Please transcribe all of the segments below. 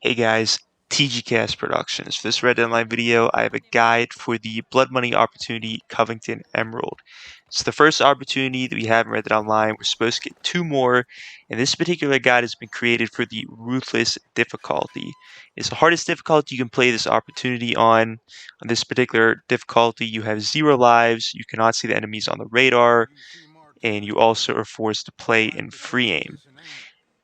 Hey guys, TGKS Productions. For this Red Deadline video, I have a guide for the Blood Money Opportunity Covington Emerald. It's the first opportunity that we have in Red Dead Online. We're supposed to get two more, and this particular guide has been created for the Ruthless Difficulty. It's the hardest difficulty you can play this opportunity on. On this particular difficulty, you have 0 lives, you cannot see the enemies on the radar, and you also are forced to play in free aim.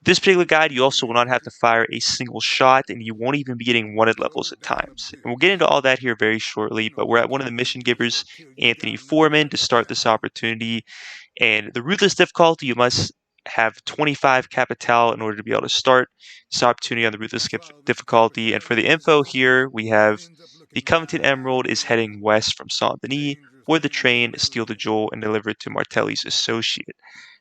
This particular guide, you also will not have to fire a single shot, and you won't even be getting wanted levels at times. And we'll get into all that here very shortly, but we're at one of the mission givers, Anthony Foreman, to start this opportunity. And the Ruthless Difficulty, you must have 25 Capital in order to be able to start this opportunity on the Ruthless Difficulty. And for the info here, we have the Covington Emerald is heading west from Saint Denis, board the train, steal the jewel, and deliver it to Martelli's associate.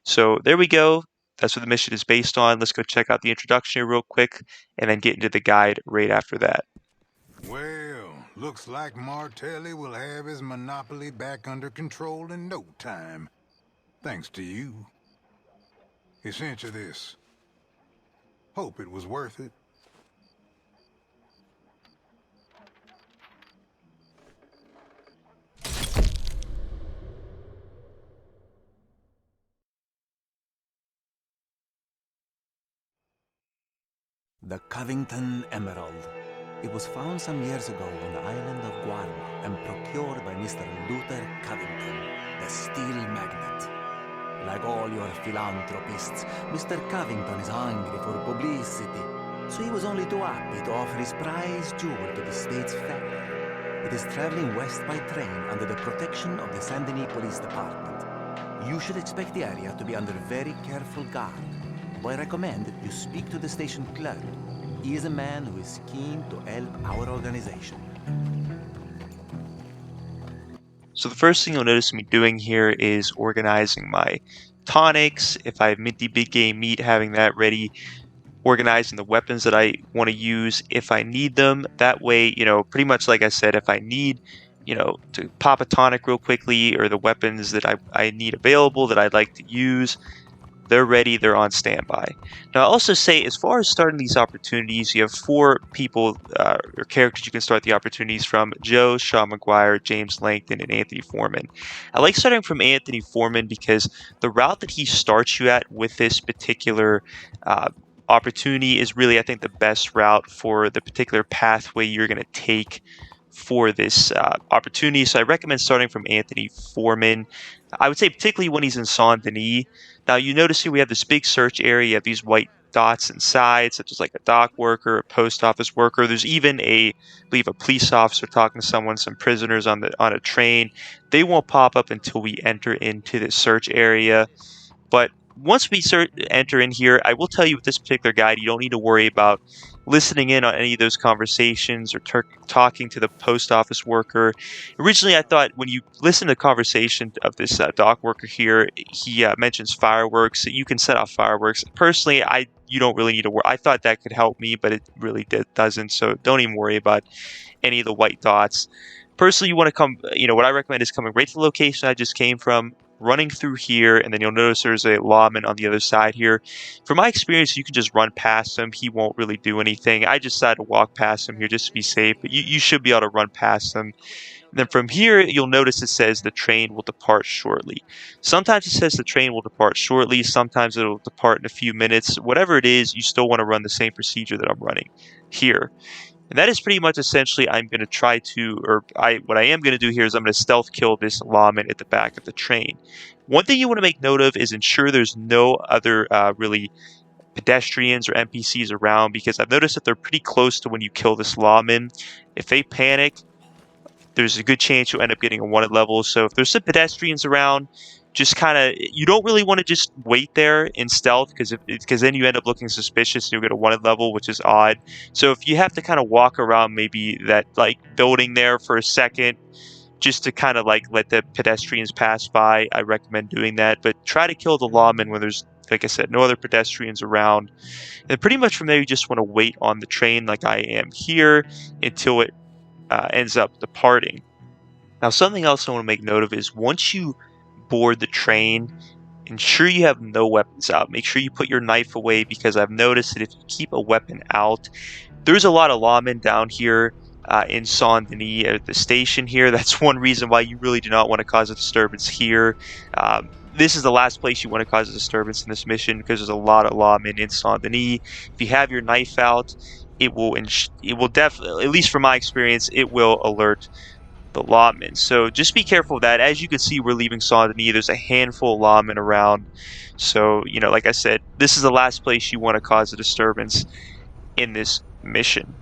So there we go. That's what the mission is based on. Let's go check out the introduction here real quick and then get into the guide right after that. Well, looks like Martelli will have his monopoly back under control in no time. Thanks to you. He sent you this. Hope it was worth it. The Covington Emerald. It was found some years ago on the island of Guam and procured by Mr. Luther Covington, the steel magnate. Like all your philanthropists, Mr. Covington is hungry for publicity, so he was only too happy to offer his prize jewel to the state's fair. It is traveling west by train under the protection of the Saint Denis Police Department. You should expect the area to be under very careful guard. I recommend you speak to the station clerk. He is a man who is keen to help our organization. So the first thing you'll notice me doing here is organizing my tonics. If I have minty big game meat, having that ready. Organizing the weapons that I want to use if I need them. That way, pretty much like I said, if I need, to pop a tonic real quickly or the weapons that I need available that I'd like to use, they're ready, they're on standby. Now, I'll also say, as far as starting these opportunities, you have 4 people or characters you can start the opportunities from: Joe, Sean McGuire, James Langton, and Anthony Foreman. I like starting from Anthony Foreman because the route that he starts you at with this particular opportunity is really, I think, the best route for the particular pathway you're going to take for this opportunity. So I recommend starting from Anthony Foreman. I would say particularly when he's in Saint Denis. Now you notice here we have this big search area. You have these white dots inside, such as like a dock worker, a post office worker. There's even I believe a police officer talking to someone, some prisoners on a train. They won't pop up until we enter into the search area. But once we enter in here, I will tell you with this particular guide, you don't need to worry about listening in on any of those conversations or talking to the post office worker. Originally, I thought when you listen to the conversation of this dock worker here, he mentions fireworks. You can set off fireworks. Personally, you don't really need to worry. I thought that could help me, but it really doesn't. So don't even worry about any of the white dots. Personally, you want to come, what I recommend is coming right to the location I just came from, running through here, and then you'll notice there's a lawman on the other side here. From my experience, you can just run past him. He won't really do anything. I just decided to walk past him here just to be safe, but you should be able to run past him. And then from here, you'll notice it says the train will depart shortly. Sometimes it says the train will depart shortly. Sometimes it'll depart in a few minutes. Whatever it is, you still want to run the same procedure that I'm running here. And that is pretty much essentially I'm going to try to, what I am going to do here is I'm going to stealth kill this lawman at the back of the train. One thing you want to make note of is ensure there's no other really pedestrians or NPCs around, because I've noticed that they're pretty close to when you kill this lawman. If they panic, there's a good chance you'll end up getting a wanted level. So if there's some pedestrians around, just kind of, you don't really want to just wait there in stealth, because then you end up looking suspicious and you'll get a wanted level, which is odd. So if you have to kind of walk around maybe that like building there for a second, just to kind of like let the pedestrians pass by, I recommend doing that. But try to kill the lawman when there's, like I said, no other pedestrians around. And pretty much from there, you just want to wait on the train like I am here until it ends up departing. Now, something else I want to make note of is once you board the train, ensure you have no weapons out. Make sure you put your knife away, because I've noticed that if you keep a weapon out, there's a lot of lawmen down here in Saint Denis at the station here. That's one reason why you really do not want to cause a disturbance here. This is the last place you want to cause a disturbance in this mission, because there's a lot of lawmen in Saint Denis. If you have your knife out, it will definitely, at least from my experience, it will alert the lawmen. So just be careful of that. As you can see, we're leaving Saint Denis. There's a handful of lawmen around. So, like I said, this is the last place you want to cause a disturbance in this mission.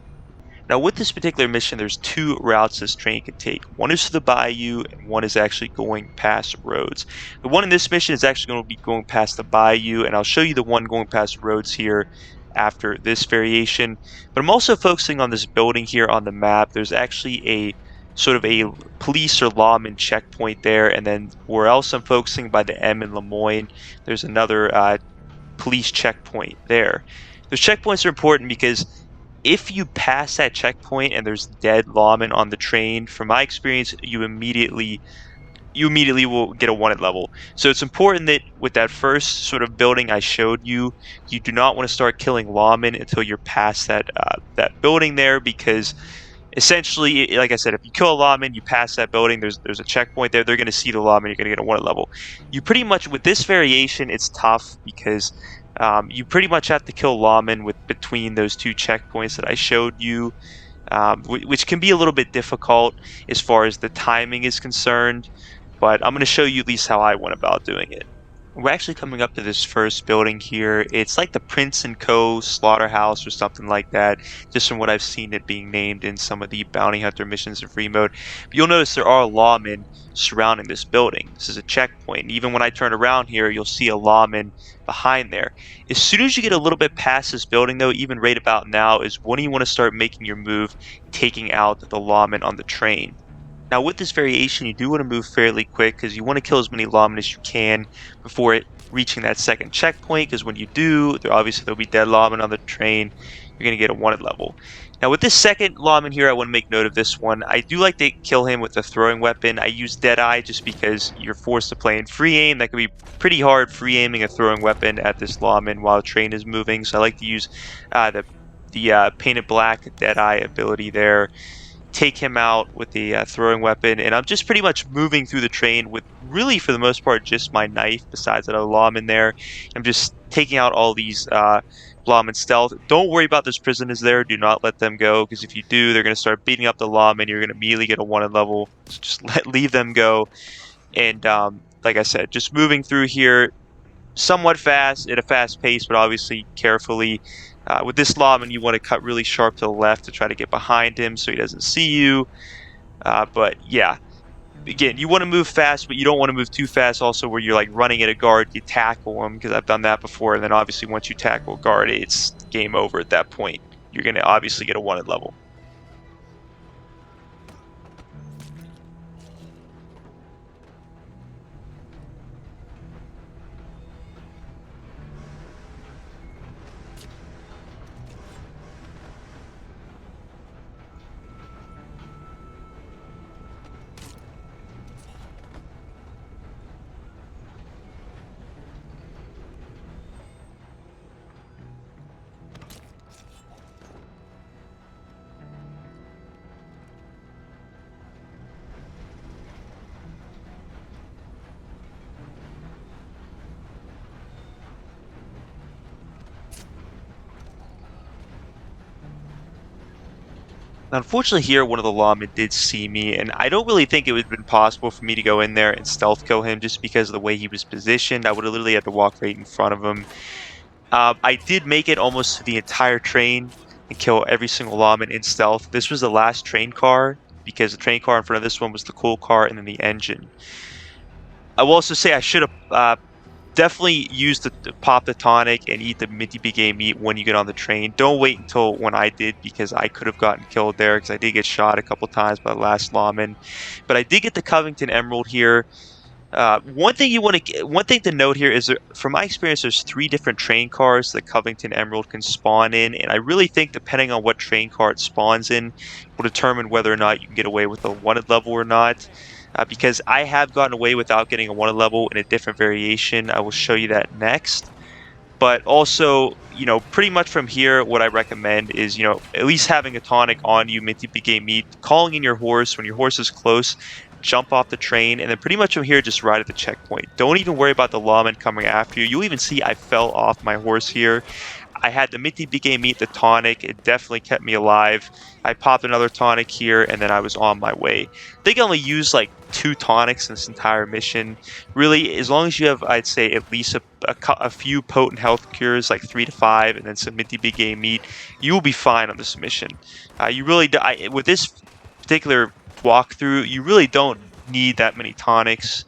Now, with this particular mission, there's two routes this train can take. One is to the bayou, and one is actually going past roads. The one in this mission is actually going to be going past the bayou, and I'll show you the one going past roads here after this variation. But I'm also focusing on this building here on the map. There's actually a sort of a police or lawman checkpoint there, and then where else I'm focusing by the M in Lemoyne, there's another police checkpoint there. Those checkpoints are important because if you pass that checkpoint and there's dead lawmen on the train, from my experience, you immediately will get a wanted level. So it's important that with that first sort of building I showed you, you do not want to start killing lawmen until you're past that building there, because essentially, like I said, if you kill a lawman, you pass that building, there's a checkpoint there, they're going to see the lawman, you're going to get a wanted level. You pretty much, with this variation, it's tough because you pretty much have to kill lawmen between those two checkpoints that I showed you, which can be a little bit difficult as far as the timing is concerned, but I'm going to show you at least how I went about doing it. We're actually coming up to this first building here. It's like the Prince & Co. Slaughterhouse or something like that, just from what I've seen it being named in some of the bounty hunter missions in free mode. But you'll notice there are lawmen surrounding this building. This is a checkpoint. And even when I turn around here, you'll see a lawman behind there. As soon as you get a little bit past this building, though, even right about now, is when you want to start making your move, taking out the lawmen on the train. Now, with this variation, you do want to move fairly quick because you want to kill as many lawmen as you can before reaching that second checkpoint, because when you do, there'll be dead lawmen on the train. You're going to get a wanted level. Now, with this second lawman here, I want to make note of this one. I do like to kill him with a throwing weapon. I use Deadeye just because you're forced to play in free aim. That can be pretty hard, free aiming a throwing weapon at this lawman while the train is moving. So I like to use the painted black Deadeye ability there. Take him out with the throwing weapon, and I'm just pretty much moving through the train with, really for the most part, just my knife, besides that other lawman there. I'm just taking out all these lawmen stealth. Don't worry about those prisoners there. Do not let them go, because if you do, they're going to start beating up the lawmen. You're going to immediately get a wanted level. So just leave them go. And like I said, just moving through here somewhat fast, at a fast pace, but obviously carefully. With this lawman, you want to cut really sharp to the left to try to get behind him so he doesn't see you. But yeah, again, you want to move fast, but you don't want to move too fast also where you're like running at a guard, you tackle him, because I've done that before, and then obviously once you tackle a guard, it's game over at that point. You're going to obviously get a wanted level. Unfortunately here, one of the lawmen did see me, and I don't really think it would have been possible for me to go in there and stealth kill him just because of the way he was positioned. I would have literally had to walk right in front of him. I did make it almost to the entire train and kill every single lawman in stealth. This was the last train car, because the train car in front of this one was the coal car and then the engine. I will also say I should have definitely use the pop the tonic and eat the minty big game meat when you get on the train. Don't wait until when I did, because I could have gotten killed there, because I did get shot a couple times by the last lawman. But I did get the Covington Emerald here. One thing to note here is, from my experience, there's 3 different train cars the Covington Emerald can spawn in, and I really think depending on what train car it spawns in will determine whether or not you can get away with a wanted level or not. because I have gotten away without getting a wanted level in a different variation. I will show you that next. But also, pretty much from here, what I recommend is, at least having a tonic on you mid-game meet, calling in your horse when your horse is close, jump off the train, and then pretty much from here, just ride at the checkpoint. Don't even worry about the lawman coming after you. You'll even see I fell off my horse here. I had the mid-game meet, the tonic. It definitely kept me alive. I popped another tonic here, and then I was on my way. I think I only used like 2 tonics in this entire mission. Really, as long as you have, I'd say, at least a few potent health cures, like 3 to 5, and then some mid-game meat, you will be fine on this mission. You really do, with this particular walkthrough, you really don't need that many tonics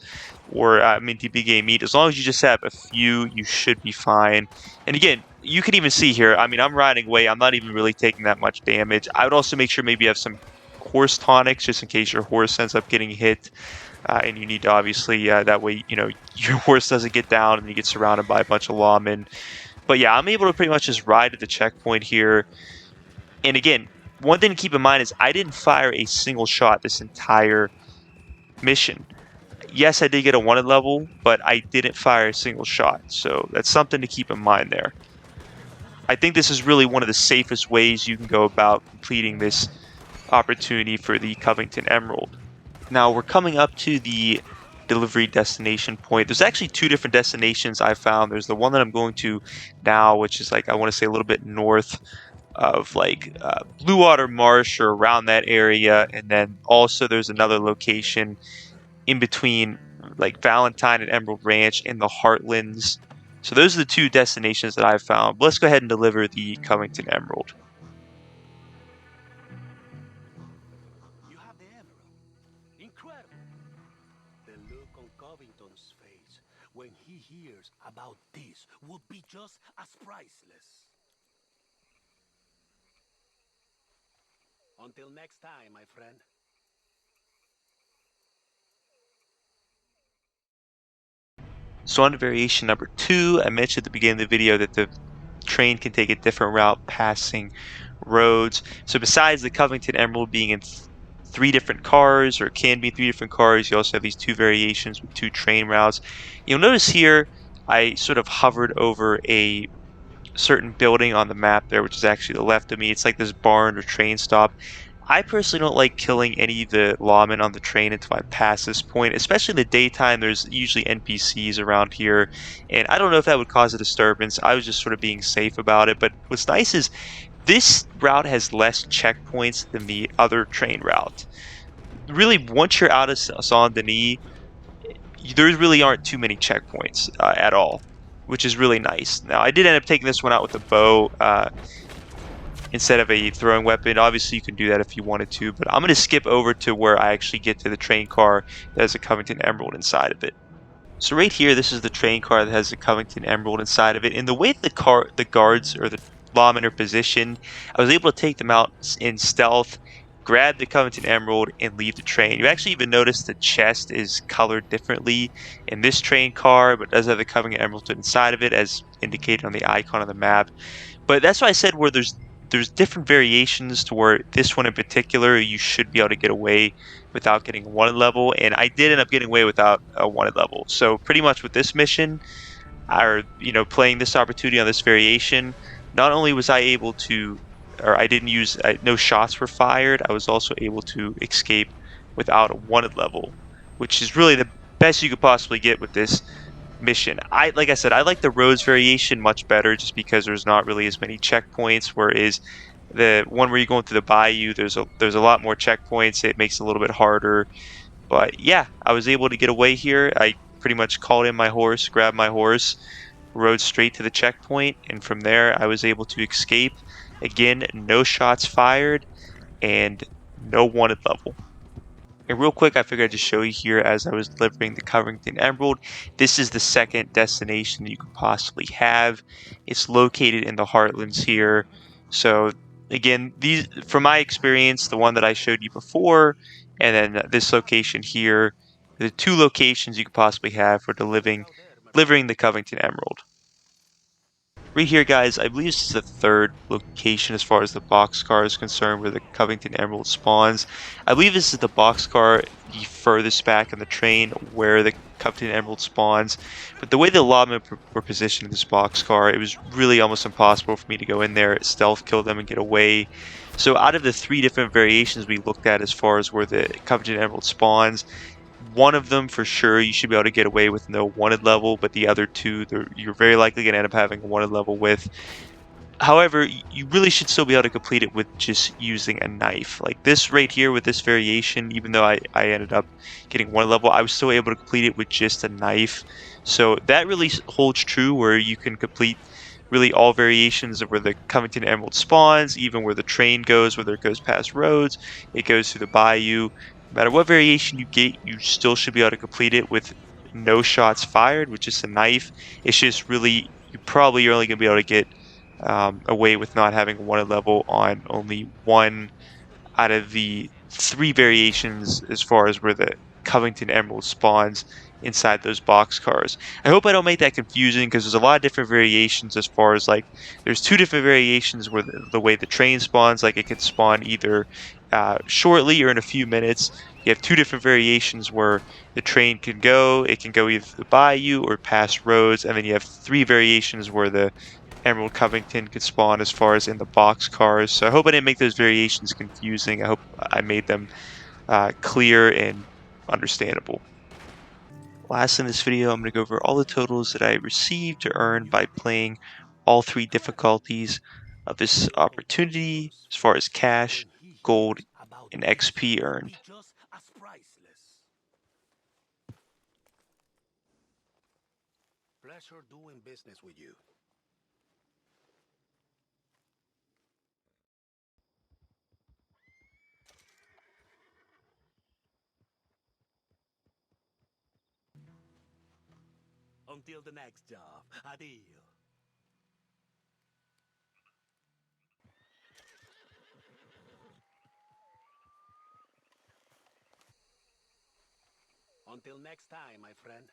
or mid-game meat. As long as you just have a few, you should be fine. And again, you can even see here, I mean, I'm riding away. I'm not even really taking that much damage. I would also make sure maybe you have some horse tonics just in case your horse ends up getting hit. And you need to obviously, that way, your horse doesn't get down and you get surrounded by a bunch of lawmen. But yeah, I'm able to pretty much just ride at the checkpoint here. And again, one thing to keep in mind is I didn't fire a single shot this entire mission. Yes, I did get a wanted level, but I didn't fire a single shot. So that's something to keep in mind there. I think this is really one of the safest ways you can go about completing this opportunity for the Covington Emerald. Now we're coming up to the delivery destination point. There's actually 2 different destinations I found. There's the one that I'm going to now, which is like, I want to say a little bit north of like Blue Water Marsh or around that area. And then also there's another location in between like Valentine and Emerald Ranch in the Heartlands. So those are the 2 destinations that I've found. But let's go ahead and deliver the Covington Emerald. You have the emerald. Incredible. The look on Covington's face when he hears about this would be just as priceless. Until next time, my friend. So on to variation number 2, I mentioned at the beginning of the video that the train can take a different route passing roads. So besides the Covington Emerald being in 3 different cars, or it can be 3 different cars, you also have these 2 variations with 2 train routes. You'll notice here I sort of hovered over a certain building on the map there, which is actually the left of me. It's like this barn or train stop. I personally don't like killing any of the lawmen on the train until I pass this point, especially in the daytime. There's usually NPCs around here, and I don't know if that would cause a disturbance. I was just sort of being safe about it. But what's nice is this route has less checkpoints than the other train route. Really, once you're out of Saint Denis, there really aren't too many checkpoints at all, which is really nice. Now, I did end up taking this one out with a bow instead of a throwing weapon. Obviously, you can do that if you wanted to, but I'm going to skip over to where I actually get to the train car that has a Covington Emerald inside of it. So right here, this is the train car that has the Covington Emerald inside of it. And the way the guards or the lawmen are positioned, I was able to take them out in stealth, grab the Covington Emerald, and leave the train. You actually even notice the chest is colored differently in this train car, but does have the Covington Emerald inside of it, as indicated on the icon on the map. But that's why I said where there's different variations to where this one in particular you should be able to get away without getting a wanted level, and I did end up getting away without a wanted level. So pretty much with this mission, or playing this opportunity on this variation, not only was I able to, or I didn't use, no shots were fired, I was also able to escape without a wanted level, which is really the best you could possibly get with this mission. Like I said, I like the roads variation much better just because there's not really as many checkpoints, whereas the one where you're going through the bayou, there's a lot more checkpoints. It makes it a little bit harder. But yeah, I was able to get away here. I pretty much called in my horse, grabbed my horse, rode straight to the checkpoint, and from there I was able to escape. Again, no shots fired and no wanted level. And real quick, I figured I'd just show you here as I was delivering the Covington Emerald. This is the second destination that you could possibly have. It's located in the Heartlands here. So again, these, from my experience, the one that I showed you before, and then this location here, the 2 locations you could possibly have for delivering the Covington Emerald. Right here, guys, I believe this is the third location as far as the boxcar is concerned where the Covington Emerald spawns. I believe this is the boxcar the furthest back in the train where the Covington Emerald spawns. But the way the allotment were positioned in this boxcar, it was really almost impossible for me to go in there, stealth kill them, and get away. So out of the three different variations we looked at as far as where the Covington Emerald spawns, one of them for sure you should be able to get away with no wanted level, but the other two you're very likely going to end up having a wanted level with. However, you really should still be able to complete it with just using a knife. Like this right here with this variation, even though I ended up getting one level, I was still able to complete it with just a knife. So that really holds true where you can complete really all variations of where the Covington Emerald spawns, even where the train goes, whether it goes past roads, it goes through the bayou. No matter what variation you get, you still should be able to complete it with no shots fired, with just a knife. It's just really, you probably are only going to be able to get away with not having one level on only one out of the three variations as far as where the Covington Emerald spawns inside those box cars. I hope I don't make that confusing because there's a lot of different variations as far as like there's two different variations where the way the train spawns, like it can spawn either shortly or in a few minutes. You have two different variations where the train can go. It can go either the bayou or past roads, and then you have three variations where the Emerald Covington could spawn as far as in the box cars. So I hope I didn't make those variations confusing. I hope I made them clear and understandable. Last in this video, I'm going to go over all the totals that I received to earn by playing all three difficulties of this opportunity as far as cash, gold, and XP earned. Pleasure doing business with you. Until the next job. Adios. Until next time, my friend.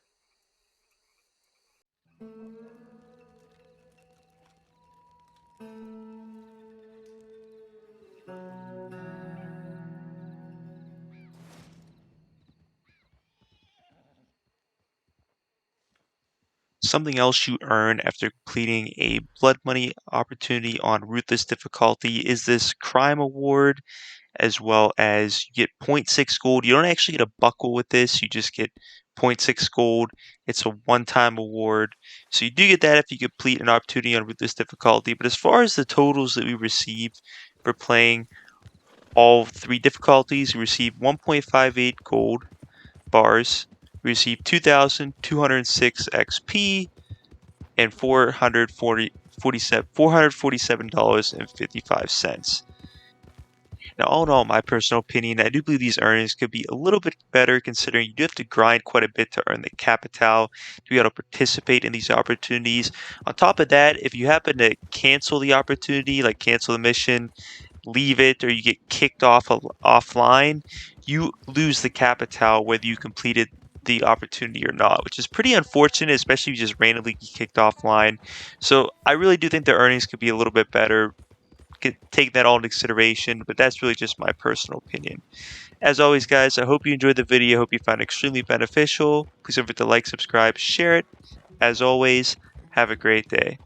Something else you earn after completing a blood money opportunity on Ruthless Difficulty is this crime award, as well as you get zero point 0.6 gold. You don't actually get a buckle with this, you just get 0.6 gold. It's a one-time award. So you do get that if you complete an opportunity on Ruthless Difficulty. But as far as the totals that we received for playing all three difficulties, we received 1.58 gold bars, we received 2,206 XP, and $447.55. Now, all in all, my personal opinion, I do believe these earnings could be a little bit better considering you do have to grind quite a bit to earn the capital to be able to participate in these opportunities. On top of that, if you happen to cancel the opportunity, like cancel the mission, leave it, or you get kicked off offline, you lose the capital whether you completed the opportunity or not, which is pretty unfortunate, especially if you just randomly get kicked offline. So I really do think the earnings could be a little bit better. Take that all into consideration, but that's really just my personal opinion. As always, guys, I hope you enjoyed the video. I hope you found it extremely beneficial. Please don't forget to like, subscribe, share it. As always, have a great day.